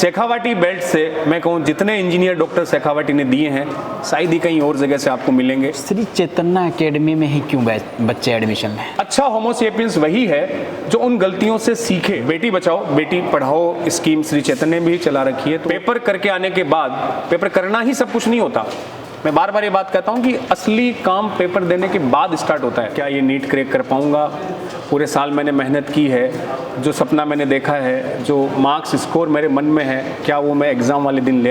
Shekhawati belt से मैं कहूँ जितने इंजीनियर डॉक्टर शेखावाटी ने दिए हैं शायद ही कहीं और जगह से आपको मिलेंगे। श्री चैतन्य एकेडमी में ही क्यों बच्चे एडमिशन लें? अच्छा होमोसेपियंस वही है जो उन गलतियों से सीखे। बेटी बचाओ बेटी पढ़ाओ स्कीम श्री चैतन्य भी चला रखी है। तो पेपर करके आने के बाद, पेपर करना ही सब कुछ नहीं होता। मैं बार बार ये बात कहता हूँ कि असली काम पेपर देने के बाद स्टार्ट होता है। क्या ये नीट क्रैक कर पाऊँगा? पूरे साल मैंने मेहनत की है, जो सपना मैंने देखा है, जो मार्क्स स्कोर मेरे मन में है, क्या वो मैं एग्ज़ाम वाले दिन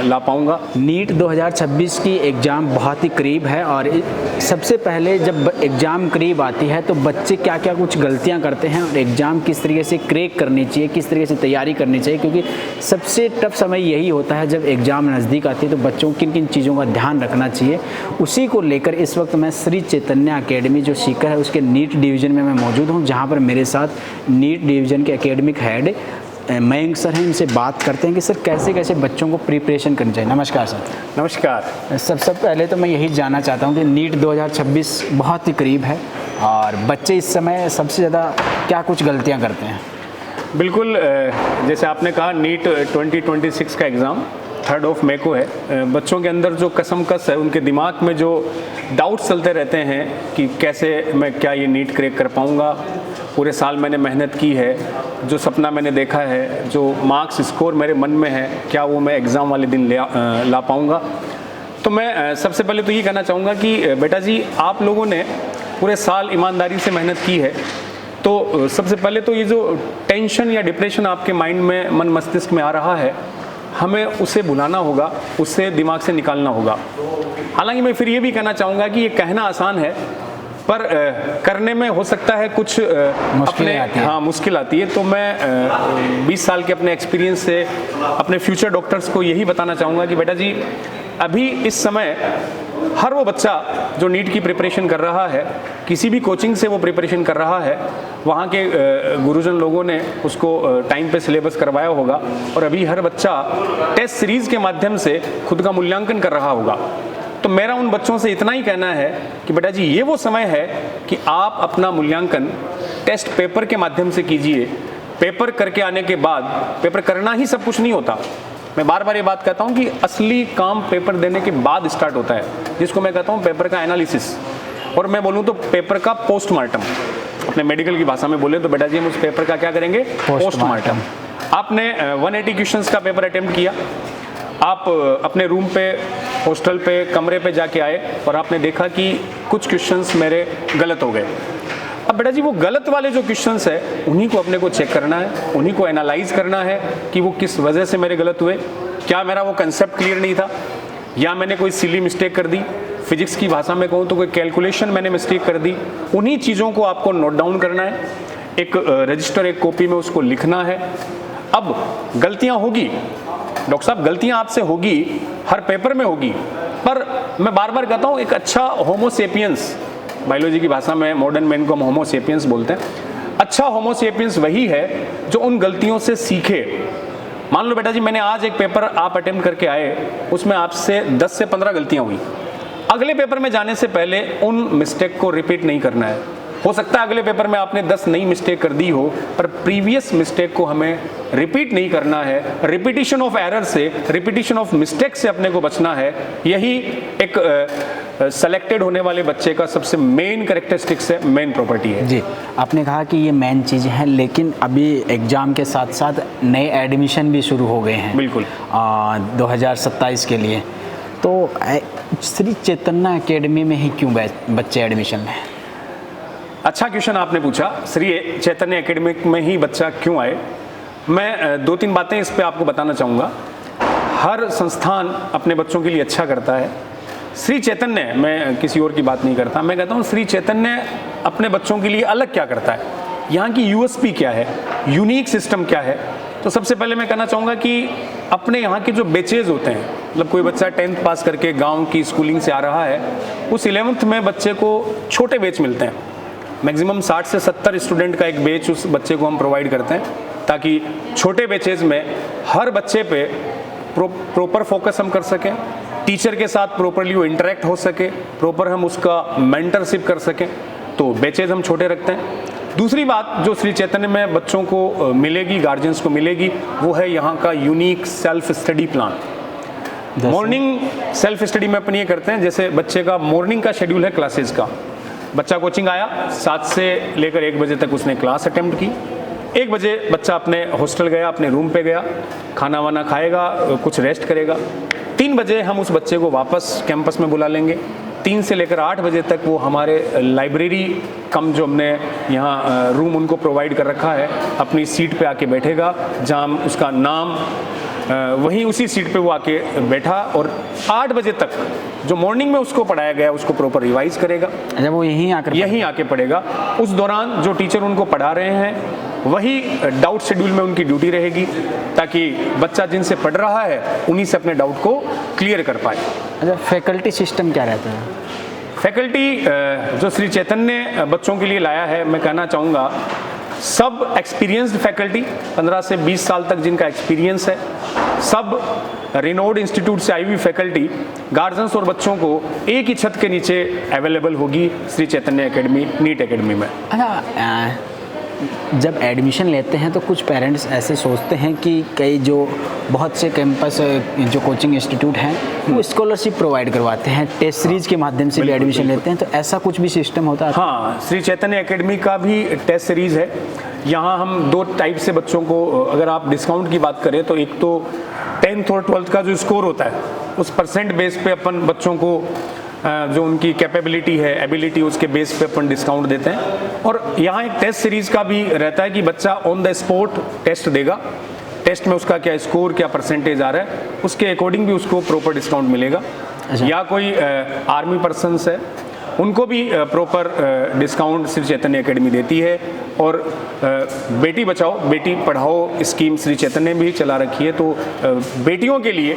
ला पाऊँगा? नीट 2026 की एग्ज़ाम बहुत ही करीब है और सबसे पहले जब एग्ज़ाम करीब आती है तो बच्चे क्या क्या कुछ गलतियां करते हैं और एग्ज़ाम किस तरीके से क्रैक करनी चाहिए, किस तरीके से तैयारी करनी चाहिए, क्योंकि सबसे टफ समय यही होता है जब एग्ज़ाम नज़दीक आती है। तो बच्चों को किन किन चीज़ों का ध्यान रखना चाहिए, उसी को लेकर इस वक्त मैं श्री चैतन्य एकेडमी जो सीकर है उसके नीट डिवीज़न में मैं मौजूद हूँ, जहाँ पर मेरे साथ नीट डिवीज़न के एकेडमिक हेड मयंक सर हैं। इनसे बात करते हैं कि सर कैसे कैसे बच्चों को प्रिपरेशन करनी चाहिए। नमस्कार सर। नमस्कार। सबसे पहले तो मैं यही जानना चाहता हूँ कि नीट 2026 बहुत ही करीब है और बच्चे इस समय सबसे ज़्यादा क्या कुछ गलतियाँ करते हैं? बिल्कुल, जैसे आपने कहा नीट 2026 का एग्ज़ाम 3 मई को है। बच्चों के अंदर जो कसमकस है, उनके दिमाग में जो डाउट्स चलते रहते हैं कि कैसे मैं क्या ये नीट क्रैक कर पाऊँगा, पूरे साल मैंने मेहनत की है, जो सपना मैंने देखा है, जो मार्क्स स्कोर मेरे मन में है, क्या वो मैं एग्ज़ाम वाले दिन ला पाऊँगा? तो मैं सबसे पहले तो ये कहना चाहूँगा कि बेटा जी, आप लोगों ने पूरे साल ईमानदारी से मेहनत की है, तो सबसे पहले तो ये जो टेंशन या डिप्रेशन आपके माइंड में, मन मस्तिष्क में आ रहा है, हमें उसे भुलाना होगा, उससे दिमाग से निकालना होगा। हालांकि मैं फिर ये भी कहना चाहूँगा कि ये कहना आसान है, पर करने में हो सकता है कुछ मुश्किल आती है। तो मैं 20 साल के अपने एक्सपीरियंस से अपने फ्यूचर डॉक्टर्स को यही बताना चाहूँगा कि बेटा जी, अभी इस समय हर वो बच्चा जो नीट की प्रिपरेशन कर रहा है, किसी भी कोचिंग से वो प्रिपरेशन कर रहा है, वहाँ के गुरुजन लोगों ने उसको टाइम पे सिलेबस करवाया होगा और अभी हर बच्चा टेस्ट सीरीज़ के माध्यम से खुद का मूल्यांकन कर रहा होगा। तो मेरा उन बच्चों से इतना ही कहना है कि बेटा जी, ये वो समय है कि आप अपना मूल्यांकन टेस्ट पेपर के माध्यम से कीजिए। पेपर करके आने के बाद, पेपर करना ही सब कुछ नहीं होता। मैं बार बार ये बात कहता हूँ कि असली काम पेपर देने के बाद स्टार्ट होता है, जिसको मैं कहता हूँ पेपर का एनालिसिस, और मैं बोलूँ तो पेपर का पोस्टमार्टम। अपने मेडिकल की भाषा में बोले तो बेटा जी, हम उस पेपर का क्या करेंगे? पोस्टमार्टम। आपने 180 क्वेश्चंस का पेपर अटेम्प्ट किया, आप अपने रूम पे, हॉस्टल पे, कमरे पे जाके आए और आपने देखा कि कुछ क्वेश्चंस मेरे गलत हो गए। अब बेटा जी, वो गलत वाले जो क्वेश्चंस है उन्हीं को अपने को चेक करना है, उन्हीं को एनालाइज करना है कि वो किस वजह से मेरे गलत हुए। क्या मेरा वो कंसेप्ट क्लियर नहीं था, या मैंने कोई सिली मिस्टेक कर दी, फिजिक्स की भाषा में कहूँ तो कोई कैलकुलेशन मैंने मिस्टेक कर दी। उन्हीं चीज़ों को आपको नोट डाउन करना है, एक रजिस्टर, एक कॉपी में उसको लिखना है। अब गलतियाँ होगी डॉक्टर साहब, गलतियाँ आपसे होगी, हर पेपर में होगी, पर मैं बार बार कहता हूँ एक अच्छा होमोसेपियंस, बायोलॉजी की भाषा में मॉडर्न मैन को हम होमोसेपियंस बोलते हैं। अच्छा होमोसेपियंस वही है जो उन गलतियों से सीखे। मान लो बेटा जी, मैंने आज एक पेपर आप अटेम्प्ट करके आए, उसमें आपसे 10 से 15 गलतियाँ हुई। अगले पेपर में जाने से पहले उन मिस्टेक को रिपीट नहीं करना है। हो सकता है अगले पेपर में आपने 10 नई मिस्टेक कर दी हो, पर प्रीवियस मिस्टेक को हमें रिपीट नहीं करना है। रिपीटिशन ऑफ एरर से, रिपीटिशन ऑफ मिस्टेक से अपने को बचना है। यही एक सेलेक्टेड होने वाले बच्चे का सबसे मेन कैरेक्टरिस्टिक्स है, मेन प्रॉपर्टी है। जी, आपने कहा कि ये मेन चीज़ें हैं, लेकिन अभी एग्ज़ाम के साथ साथ नए एडमिशन भी शुरू हो गए हैं। बिल्कुल। 2027 के लिए, तो श्री चैतन्य एकेडमी में ही क्यों बच्चे एडमिशन लें? अच्छा क्वेश्चन आपने पूछा। श्री चैतन्य एकेडमी में ही बच्चा क्यों आए? मैं 2-3 बातें इस पे आपको बताना चाहूँगा। हर संस्थान अपने बच्चों के लिए अच्छा करता है। श्री चैतन्य, मैं किसी और की बात नहीं करता, मैं कहता हूँ श्री चैतन्य अपने बच्चों के लिए अलग क्या करता है, यहाँ की यूएसपी क्या है, यूनिक सिस्टम क्या है। तो सबसे पहले मैं कहना चाहूँगा कि अपने यहाँ के जो बैचेज होते हैं, मतलब कोई बच्चा 10th पास करके गाँव की स्कूलिंग से आ रहा है, उस 11th में बच्चे को छोटे बैच मिलते हैं। मैक्सिमम 60 से 70 स्टूडेंट का एक बैच उस बच्चे को हम प्रोवाइड करते हैं, ताकि छोटे बैचेज में हर बच्चे पे प्रॉपर फोकस हम कर सकें, टीचर के साथ प्रॉपरली वो इंटरेक्ट हो सके, प्रॉपर हम उसका मेंटरशिप कर सकें। तो बैचेज हम छोटे रखते हैं। दूसरी बात जो श्री चैतन्य में बच्चों को मिलेगी, गार्जियंस को मिलेगी, वो है यहाँ का unique self study plan. Morning self study में अपन ये करते हैं, जैसे बच्चे का मॉर्निंग का शेड्यूल है क्लासेस का। बच्चा कोचिंग आया, 7 से लेकर 1 बजे तक उसने क्लास अटेम्प्ट की। 1 बजे बच्चा अपने हॉस्टल गया, अपने रूम पे गया, खाना वाना खाएगा, कुछ रेस्ट करेगा। 3 बजे हम उस बच्चे को वापस कैंपस में बुला लेंगे। 3 से लेकर 8 बजे तक वो हमारे लाइब्रेरी कम जो हमने यहाँ रूम उनको प्रोवाइड कर रखा है, अपनी सीट पे आके बैठेगा, जहाँ उसका नाम वहीं उसी सीट पे वो आके बैठा, और 8 बजे तक जो मॉर्निंग में उसको पढ़ाया गया उसको प्रॉपर रिवाइज करेगा। अच्छा, वो यहीं आके पढ़ेगा। उस दौरान जो टीचर उनको पढ़ा रहे हैं वही डाउट शेड्यूल में उनकी ड्यूटी रहेगी, ताकि बच्चा जिनसे पढ़ रहा है उन्हीं से अपने डाउट को क्लियर कर पाए। अच्छा, फैकल्टी सिस्टम क्या रहता है? फैकल्टी जो श्री चैतन्य बच्चों के लिए लाया है, मैं कहना चाहूँगा सब एक्सपीरियंस्ड फैकल्टी, 15 से 20 साल तक जिनका एक्सपीरियंस है, सब रिनोड इंस्टीट्यूट से आई हुई फैकल्टी गार्जियंस और बच्चों को एक ही छत के नीचे अवेलेबल होगी Shri Chaitanya academy, NEET academy में। अच्छा, जब एडमिशन लेते हैं तो कुछ पेरेंट्स ऐसे सोचते हैं कि कई जो बहुत से कैंपस जो कोचिंग इंस्टीट्यूट हैं वो स्कॉलरशिप प्रोवाइड करवाते हैं, टेस्ट सीरीज के माध्यम से भी एडमिशन लेते हैं, तो ऐसा कुछ भी सिस्टम होता है? हाँ, श्री चैतन्य एकेडमी का भी टेस्ट सीरीज है। यहाँ हम 2 टाइप से बच्चों को, अगर आप डिस्काउंट की बात करें तो एक तो 10th और 12th का जो स्कोर होता है उस परसेंट बेस पे अपन बच्चों को जो उनकी कैपेबिलिटी है, एबिलिटी, उसके बेस पे अपन डिस्काउंट देते हैं। और यहाँ एक टेस्ट सीरीज़ का भी रहता है कि बच्चा ऑन द स्पॉट टेस्ट देगा, टेस्ट में उसका क्या स्कोर, क्या परसेंटेज आ रहा है, उसके अकॉर्डिंग भी उसको प्रॉपर डिस्काउंट मिलेगा। या कोई आर्मी पर्सनस है, उनको भी proper discount Shri Chaitanya academy देती है। और बेटी बचाओ बेटी पढ़ाओ स्कीम श्री चैतन्य भी चला रखी है, तो बेटियों के लिए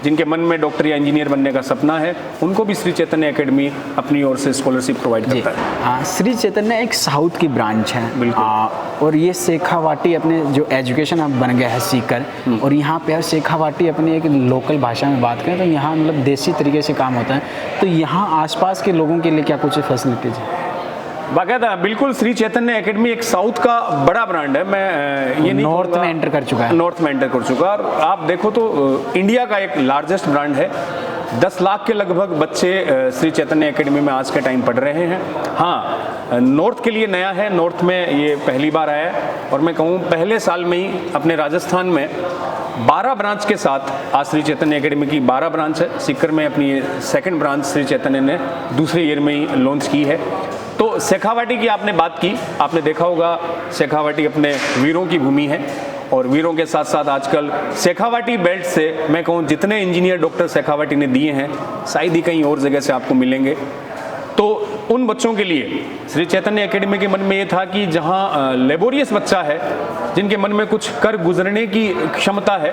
जिनके मन में डॉक्टर या इंजीनियर बनने का सपना है, उनको भी श्री चैतन्य एकेडमी अपनी ओर से स्कॉलरशिप प्रोवाइड करता है। हाँ, श्री चैतन्य एक साउथ की ब्रांच है। बिल्कुल। और ये शेखावाटी अपने जो एजुकेशन अब बन गया है सीकर, और यहाँ पे शेखावाटी अपनी एक लोकल भाषा में बात करें तो यहाँ मतलब देसी तरीके से काम होता है। तो यहाँ आसपास के लोगों के लिए क्या कुछ फैसिलिटीज है? बाकायदा बिल्कुल, श्री चैतन्य एकेडमी एक साउथ का बड़ा ब्रांड है। मैं ये नहीं नॉर्थ में एंटर कर चुका है, नॉर्थ में एंटर कर चुका है। और आप देखो तो इंडिया का एक लार्जेस्ट ब्रांड है। 10 लाख के लगभग बच्चे श्री चैतन्य एकेडमी में आज के टाइम पढ़ रहे हैं। हाँ, नॉर्थ के लिए नया है, नॉर्थ में ये पहली बार आया है। और मैं कहूँ पहले साल में ही अपने राजस्थान में 12 ब्रांच के साथ आज श्री चैतन्य एकेडमी की 12 ब्रांच है। सीकर में अपनी 2nd ब्रांच श्री चैतन्य ने दूसरे ईयर में ही लॉन्च की है। तो शेखावाटी की आपने बात की, आपने देखा होगा शेखावाटी अपने वीरों की भूमि है, और वीरों के साथ साथ आजकल शेखावाटी बेल्ट से मैं कहूँ जितने इंजीनियर डॉक्टर शेखावाटी ने दिए हैं शायद ही कहीं और जगह से आपको मिलेंगे। तो उन बच्चों के लिए श्री चैतन्य एकेडमी के मन में ये था कि जहाँ लेबोरियस बच्चा है, जिनके मन में कुछ कर गुजरने की क्षमता है,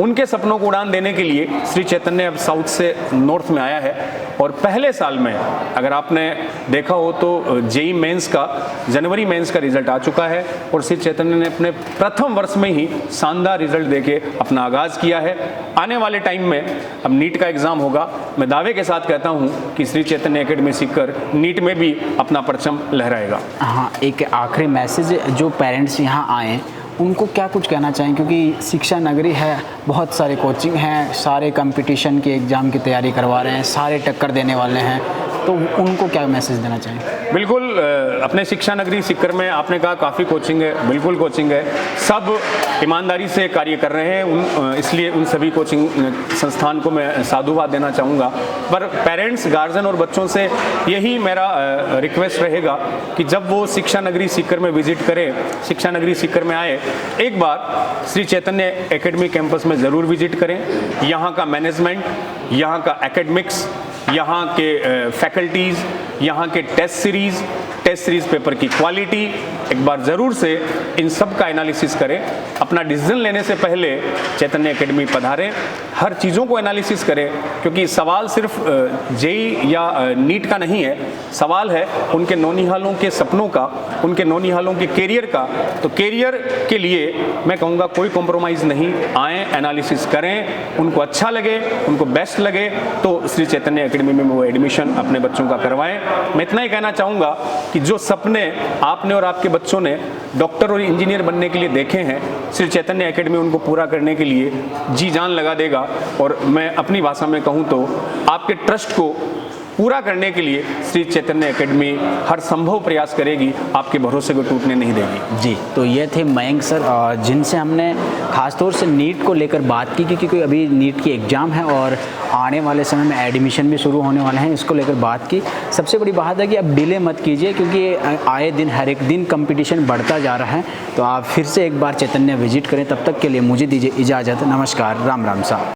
उनके सपनों को उड़ान देने के लिए श्री चैतन्य अब साउथ से नॉर्थ में आया है। और पहले साल में अगर आपने देखा हो तो जेई मेंस का, जनवरी मेंस का रिजल्ट आ चुका है, और श्री चैतन्य ने अपने प्रथम वर्ष में ही शानदार रिजल्ट देके अपना आगाज़ किया है। आने वाले टाइम में अब नीट का एग्ज़ाम होगा। मैं दावे के साथ कहता हूँ कि श्री चैतन्य एकेडमी सीकर नीट में भी अपना परचम लहराएगा। हाँ, एक आखिरी मैसेज जो पेरेंट्स यहाँ आए उनको क्या कुछ कहना चाहें, क्योंकि शिक्षा नगरी है, बहुत सारे कोचिंग हैं, सारे कंपटीशन के एग्ज़ाम की तैयारी करवा रहे हैं, सारे टक्कर देने वाले हैं, तो उनको क्या मैसेज देना चाहें? बिल्कुल, अपने शिक्षा नगरी सीकर में आपने कहा काफ़ी कोचिंग है, बिल्कुल कोचिंग है, सब ईमानदारी से कार्य कर रहे हैं। इसलिए उन सभी कोचिंग संस्थान को मैं साधुवाद देना चाहूँगा। पर पेरेंट्स, गार्जियन और बच्चों से यही मेरा रिक्वेस्ट रहेगा कि जब वो शिक्षा नगरी सीकर में विजिट करें, शिक्षा नगरी सीकर में आए, एक बार श्री चैतन्य एकेडमी कैंपस में ज़रूर विजिट करें। यहाँ का मैनेजमेंट, यहाँ का एकेडमिक्स, यहाँ के फैकल्टीज़, यहाँ के टेस्ट सीरीज़ पेपर की क्वालिटी एक बार ज़रूर से इन सब का एनालिसिस करें। अपना डिसीजन लेने से पहले चैतन्य एकेडमी पधारें, हर चीज़ों को एनालिसिस करें, क्योंकि सवाल सिर्फ जेई या नीट का नहीं है, सवाल है उनके नौनिहालों के सपनों का, उनके नौनिहालों के कैरियर का। तो कैरियर के लिए मैं कहूँगा कोई कॉम्प्रोमाइज़ नहीं, आएँ, एनालिसिस करें, उनको अच्छा लगे, उनको बेस्ट लगे तो श्री चैतन्य एकेडमी में वो एडमिशन अपने बच्चों का करवाएं। मैं इतना ही कहना चाहूँगा कि जो सपने आपने और आपके बच्चों ने डॉक्टर और इंजीनियर बनने के लिए देखे हैं, श्री चैतन्य एकेडमी उनको पूरा करने के लिए जी जान लगा देगा। और मैं अपनी भाषा में कहूँ तो आपके ट्रस्ट को पूरा करने के लिए श्री चैतन्य एकेडमी हर संभव प्रयास करेगी, आपके भरोसे को टूटने नहीं देगी। जी, तो ये थे मयंक सर, जिनसे हमने ख़ासतौर से नीट को लेकर बात की, क्योंकि अभी नीट की एग्ज़ाम है और आने वाले समय में एडमिशन भी शुरू होने वाले हैं, इसको लेकर बात की। सबसे बड़ी बात है कि अब डिले मत कीजिए, क्योंकि आए दिन हर एक दिन कंपटीशन बढ़ता जा रहा है। तो आप फिर से एक बार चैतन्य विजिट करें। तब तक के लिए मुझे दीजिए इजाज़त। नमस्कार, राम राम साहब।